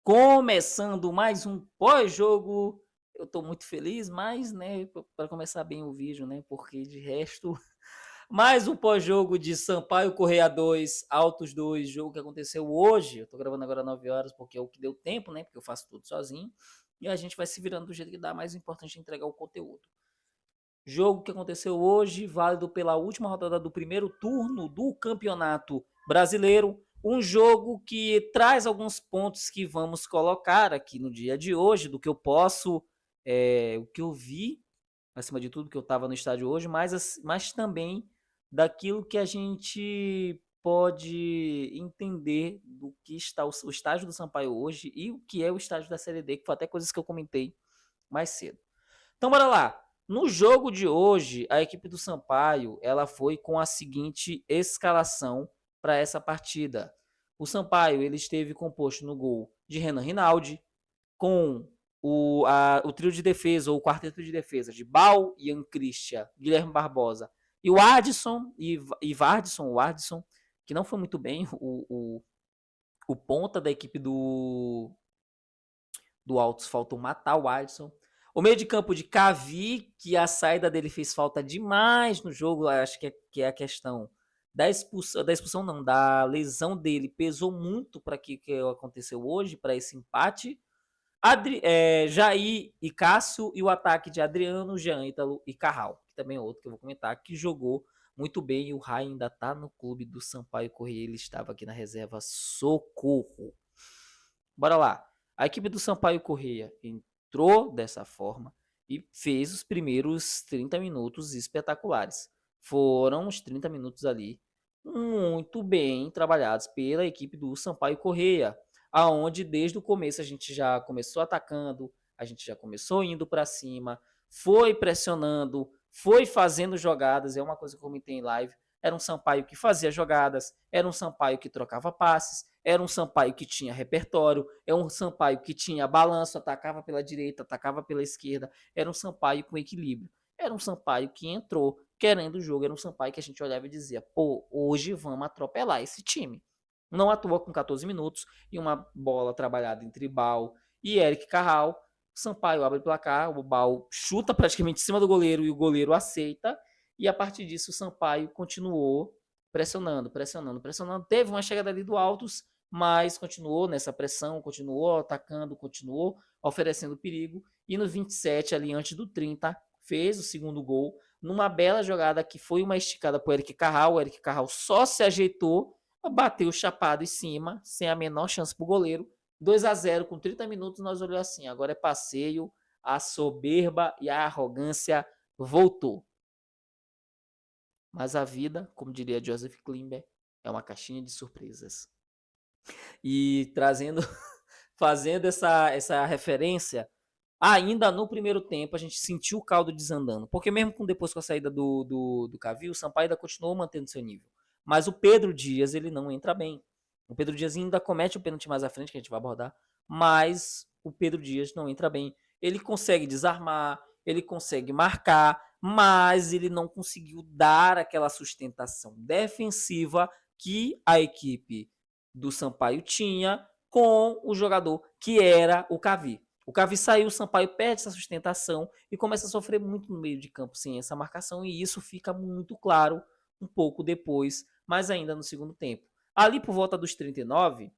Começando mais um pós-jogo. Eu tô muito feliz, mas, né, para começar bem o vídeo, né, porque de resto, mais um pós-jogo de Sampaio Corrêa 2, Altos 2, jogo que aconteceu hoje. Eu tô gravando agora 9 horas porque é o que deu tempo, né, porque eu faço tudo sozinho. E a gente vai se virando do jeito que dá, mais importante é entregar o conteúdo. Jogo que aconteceu hoje, válido pela última rodada do primeiro turno do Campeonato Brasileiro. Um jogo que traz alguns pontos que vamos colocar aqui no dia de hoje, do que eu posso, o que eu vi, acima de tudo, que eu estava no estádio hoje, mas também daquilo que a gente pode entender do que está o estágio do Sampaio hoje e o que é o estágio da Série D, que foi até coisas que eu comentei mais cedo. Então bora lá. No jogo de hoje, a equipe do Sampaio, ela foi com a seguinte escalação para essa partida. O Sampaio, ele esteve composto no gol de Renan Rinaldi, com o trio de defesa, ou o quarteto de defesa, de Bal, Ian Christian, Guilherme Barbosa e o Adson, o Adson, que não foi muito bem, o ponta da equipe do Altos faltou matar o Adson. O meio de campo de Cavi, que a saída dele fez falta demais no jogo, acho que é a questão da expulsão não, da lesão dele, pesou muito para que aconteceu hoje, para esse empate. Jair e Cássio, e o ataque de Adriano, Jean, Ítalo e Carral, que também é outro que eu vou comentar, que jogou muito bem, e o Rai ainda tá no clube do Sampaio Corrêa, ele estava aqui na reserva, socorro. Bora lá. A equipe do Sampaio Corrêa entrou dessa forma e fez os primeiros 30 minutos espetaculares. Foram os 30 minutos ali muito bem trabalhados pela equipe do Sampaio Corrêa, aonde desde o começo a gente já começou atacando, a gente já começou indo para cima, foi pressionando, foi fazendo jogadas, é uma coisa que eu comentei em live, era um Sampaio que fazia jogadas, era um Sampaio que trocava passes, era um Sampaio que tinha repertório, é um Sampaio que tinha balanço, atacava pela direita, atacava pela esquerda, era um Sampaio com equilíbrio. Era um Sampaio que entrou querendo o jogo, era um Sampaio que a gente olhava e dizia, pô, hoje vamos atropelar esse time. Não atua com 14 minutos e uma bola trabalhada entre Bal e Eric Carral. O Sampaio abre o placar, o Bal chuta praticamente em cima do goleiro e o goleiro aceita. E a partir disso o Sampaio continuou pressionando, pressionando, pressionando. Teve uma chegada ali do Altos, mas continuou nessa pressão, continuou atacando, continuou oferecendo perigo. E no 27, ali antes do 30, fez o segundo gol, numa bela jogada que foi uma esticada para o Eric Carral. O Eric Carral só se ajeitou, bateu chapado em cima, sem a menor chance para o goleiro. 2-0 com 30 minutos, nós olhamos assim, agora é passeio, a soberba e a arrogância voltou. Mas a vida, como diria Joseph Klimber, é uma caixinha de surpresas. E trazendo, fazendo essa referência, ainda no primeiro tempo a gente sentiu o caldo desandando. Porque mesmo depois com a saída do Cavill, o Sampaio ainda continuou mantendo seu nível. Mas o Pedro Dias, ele não entra bem. O Pedro Dias ainda comete o pênalti mais à frente, que a gente vai abordar, mas o Pedro Dias não entra bem. Ele consegue desarmar, ele consegue marcar, mas ele não conseguiu dar aquela sustentação defensiva que a equipe do Sampaio tinha com o jogador que era o Cavi. O Cavi saiu, o Sampaio perde essa sustentação e começa a sofrer muito no meio de campo sem essa marcação, e isso fica muito claro um pouco depois, mas ainda no segundo tempo. Ali por volta dos 39,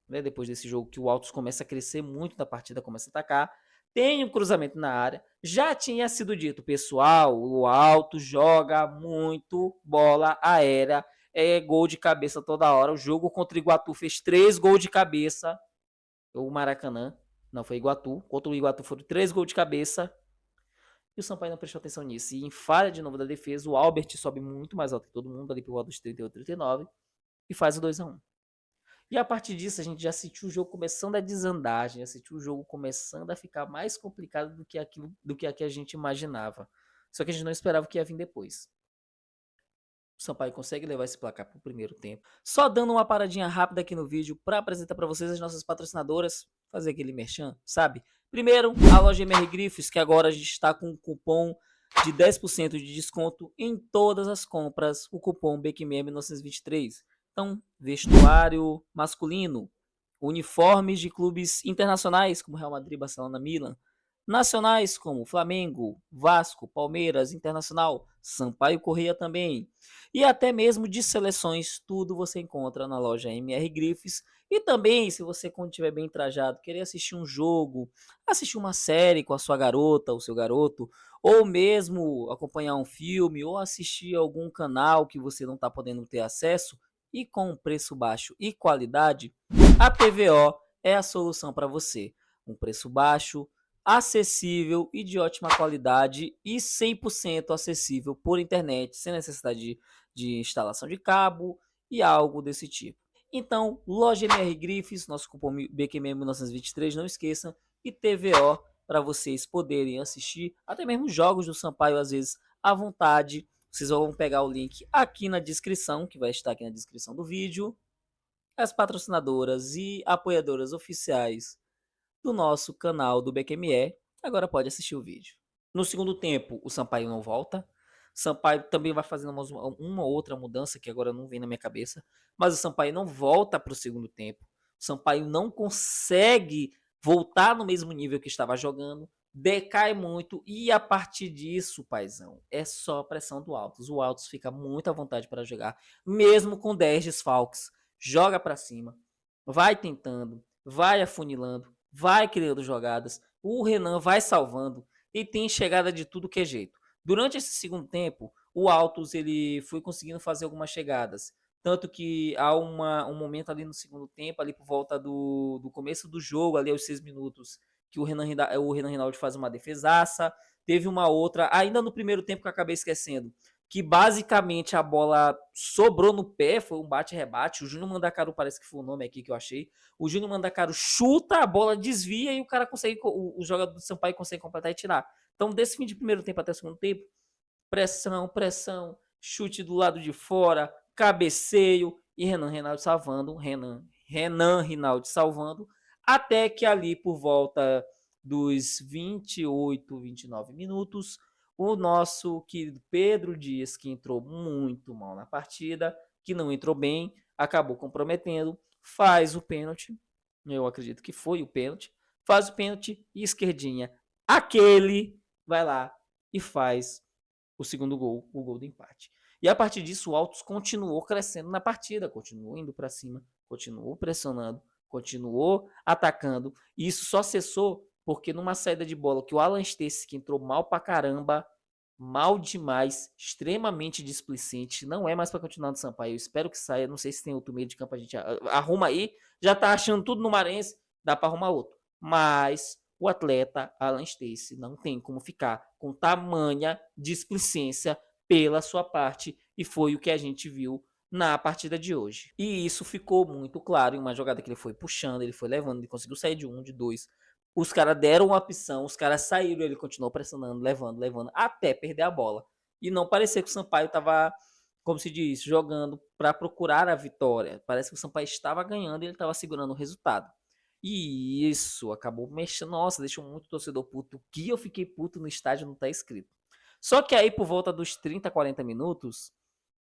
né, depois desse jogo que o Altos começa a crescer muito na partida, começa a atacar, tem um cruzamento na área, já tinha sido dito, pessoal, o Altos joga muito bola aérea, é gol de cabeça toda hora, o jogo contra o Iguatu fez 3 gols de cabeça, o Maracanã, não, foi Iguatu, contra o Iguatu foram 3 gols de cabeça, e o Sampaio não prestou atenção nisso, e em falha de novo da defesa, o Albert sobe muito mais alto que todo mundo, ali por volta dos 38, 39, e faz o 2-1. E a partir disso, a gente já sentiu o jogo começando a desandar, já sentiu o jogo começando a ficar mais complicado do que a gente imaginava. Só que a gente não esperava o que ia vir depois. O Sampaio consegue levar esse placar para o primeiro tempo. Só dando uma paradinha rápida aqui no vídeo para apresentar para vocês as nossas patrocinadoras, fazer aquele merchan, sabe? Primeiro, a loja MR Grifos, que agora a gente está com um cupom de 10% de desconto em todas as compras, o cupom BECMEM1923. Então, vestuário masculino, uniformes de clubes internacionais como Real Madrid, Barcelona, Milan, nacionais como Flamengo, Vasco, Palmeiras, Internacional, Sampaio Corrêa também, e até mesmo de seleções, tudo você encontra na loja MR Griffes. E também, se você, quando estiver bem trajado, querer assistir um jogo, assistir uma série com a sua garota, ou seu garoto, ou mesmo acompanhar um filme, ou assistir algum canal que você não está podendo ter acesso, e com um preço baixo e qualidade, a TVO é a solução para você. Um preço baixo, acessível e de ótima qualidade e 100% acessível por internet, sem necessidade de instalação de cabo e algo desse tipo. Então, loja MR Griffes, nosso cupom BQM 1923, não esqueçam, e TVO para vocês poderem assistir até mesmo jogos do Sampaio às vezes à vontade. Vocês vão pegar o link aqui na descrição, que vai estar aqui na descrição do vídeo. As patrocinadoras e apoiadoras oficiais do nosso canal do BQME, agora pode assistir o vídeo. No segundo tempo, o Sampaio não volta. Sampaio também vai fazendo uma outra mudança que agora não vem na minha cabeça. Mas o Sampaio não volta para o segundo tempo. O Sampaio não consegue voltar no mesmo nível que estava jogando. Decai muito. E a partir disso, paizão, é só pressão do Altos. O Altos fica muito à vontade para jogar. Mesmo com 10 desfalques. Joga para cima. Vai tentando. Vai afunilando. Vai criando jogadas. O Renan vai salvando. E tem chegada de tudo que é jeito. Durante esse segundo tempo, o Altos ele foi conseguindo fazer algumas chegadas. Tanto que há um momento ali no segundo tempo, ali por volta do começo do jogo, ali aos 6 minutos, que o Renan Rinaldi faz uma defesaça. Teve uma outra, ainda no primeiro tempo que eu acabei esquecendo, que basicamente a bola sobrou no pé, foi um bate-rebate. O Júnior Mandacaru parece que foi o nome aqui que eu achei. O Júnior Mandacaru chuta, a bola desvia e o cara consegue, o jogador do Sampaio consegue completar e tirar. Então, desse fim de primeiro tempo até o segundo tempo, pressão, pressão, chute do lado de fora, cabeceio e Renan Rinaldi salvando, Renan Rinaldi salvando, até que ali por volta dos 28, 29 minutos, o nosso querido Pedro Dias, que entrou muito mal na partida, que não entrou bem, acabou comprometendo, faz o pênalti, eu acredito que foi o pênalti, faz o pênalti e esquerdinha, aquele vai lá e faz o segundo gol, o gol do empate. E a partir disso, o Altos continuou crescendo na partida, continuou indo para cima, continuou pressionando, continuou atacando. E isso só cessou porque numa saída de bola que o Alan Stacey, que entrou mal pra caramba, mal demais, extremamente displicente, não é mais para continuar no Sampaio. Eu espero que saia, não sei se tem outro meio de campo, a gente arruma aí, já tá achando tudo no Marense, dá para arrumar outro. Mas o atleta Alan Stacey não tem como ficar com tamanha displicência pela sua parte, e foi o que a gente viu na partida de hoje. E isso ficou muito claro em uma jogada que ele foi puxando, ele foi levando, ele conseguiu sair de um, de dois. Os caras deram uma opção, os caras saíram, ele continuou pressionando, levando, até perder a bola. E não parecia que o Sampaio estava, como se diz, jogando para procurar a vitória. Parece que o Sampaio estava ganhando e ele estava segurando o resultado. E isso acabou mexendo. Nossa, deixou muito torcedor puto. O que eu fiquei puto no estádio não tá escrito. Só que aí, por volta dos 30, 40 minutos,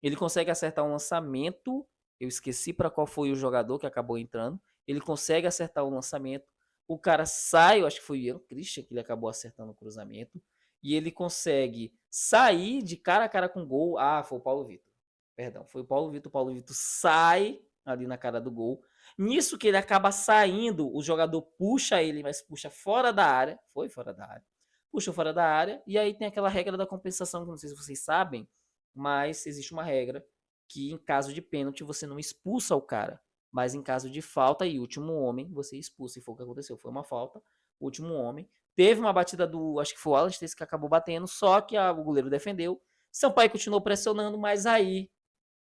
ele consegue acertar um lançamento. Eu esqueci para qual foi o jogador que acabou entrando. Ele consegue acertar o lançamento. O cara sai, eu acho que foi o Ian Christian que ele acabou acertando o cruzamento. E ele consegue sair de cara a cara com o gol. Ah, foi o Paulo Vitor. Perdão, foi o Paulo Vitor. O Paulo Vitor sai ali na cara do gol. Nisso que ele acaba saindo, o jogador puxa ele, mas puxa fora da área. Foi fora da área. Puxa fora da área. E aí tem aquela regra da compensação, que não sei se vocês sabem, mas existe uma regra que em caso de pênalti você não expulsa o cara. Mas em caso de falta e último homem, você expulsa. E foi o que aconteceu. Foi uma falta, último homem. Teve uma batida do, acho que foi o Alan Stacey que acabou batendo, só que o goleiro defendeu. Sampaio continuou pressionando, mas aí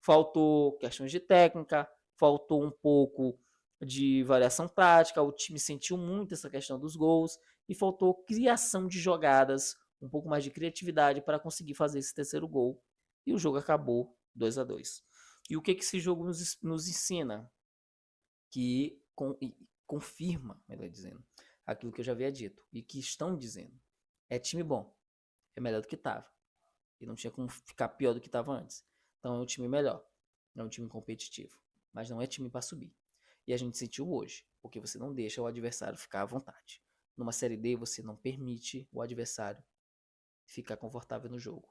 faltou questões de técnica, faltou um pouco de variação tática, o time sentiu muito essa questão dos gols e faltou criação de jogadas, um pouco mais de criatividade para conseguir fazer esse terceiro gol. E o jogo acabou 2-2. E o que esse jogo nos ensina? Que confirma, melhor dizendo, aquilo que eu já havia dito e que estão dizendo. É time bom, é melhor do que estava. E não tinha como ficar pior do que estava antes. Então é um time melhor, é um time competitivo, mas não é time para subir. E a gente sentiu hoje, porque você não deixa o adversário ficar à vontade. Numa Série D, você não permite o adversário ficar confortável no jogo.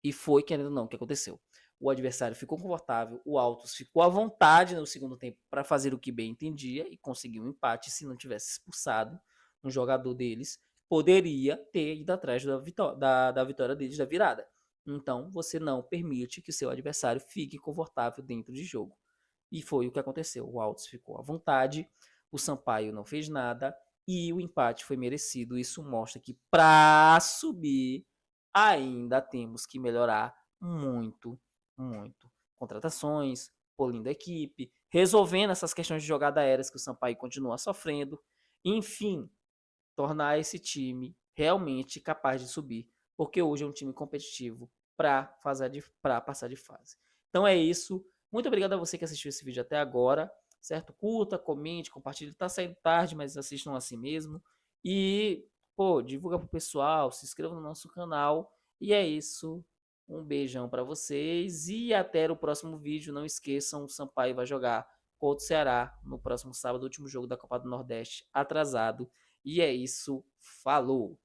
E foi, querendo ou não, o que aconteceu. O adversário ficou confortável, o Altos ficou à vontade no segundo tempo para fazer o que bem entendia e conseguiu um empate. Se não tivesse expulsado um jogador deles, poderia ter ido atrás da vitória deles, da virada. Então, você não permite que o seu adversário fique confortável dentro de jogo. E foi o que aconteceu. O Altos ficou à vontade, o Sampaio não fez nada e o empate foi merecido. Isso mostra que para subir ainda temos que melhorar muito, muito. Contratações, polindo a equipe, resolvendo essas questões de jogada aéreas que o Sampaio continua sofrendo. Enfim, tornar esse time realmente capaz de subir, porque hoje é um time competitivo para passar de fase. Então é isso. Muito obrigado a você que assistiu esse vídeo até agora, certo? Curta, comente, compartilhe. Tá saindo tarde, mas assistam assim mesmo. E, pô, divulga pro pessoal, se inscreva no nosso canal. E é isso. Um beijão para vocês e até o próximo vídeo. Não esqueçam, o Sampaio vai jogar contra o Ceará no próximo sábado, último jogo da Copa do Nordeste, atrasado. E é isso, falou!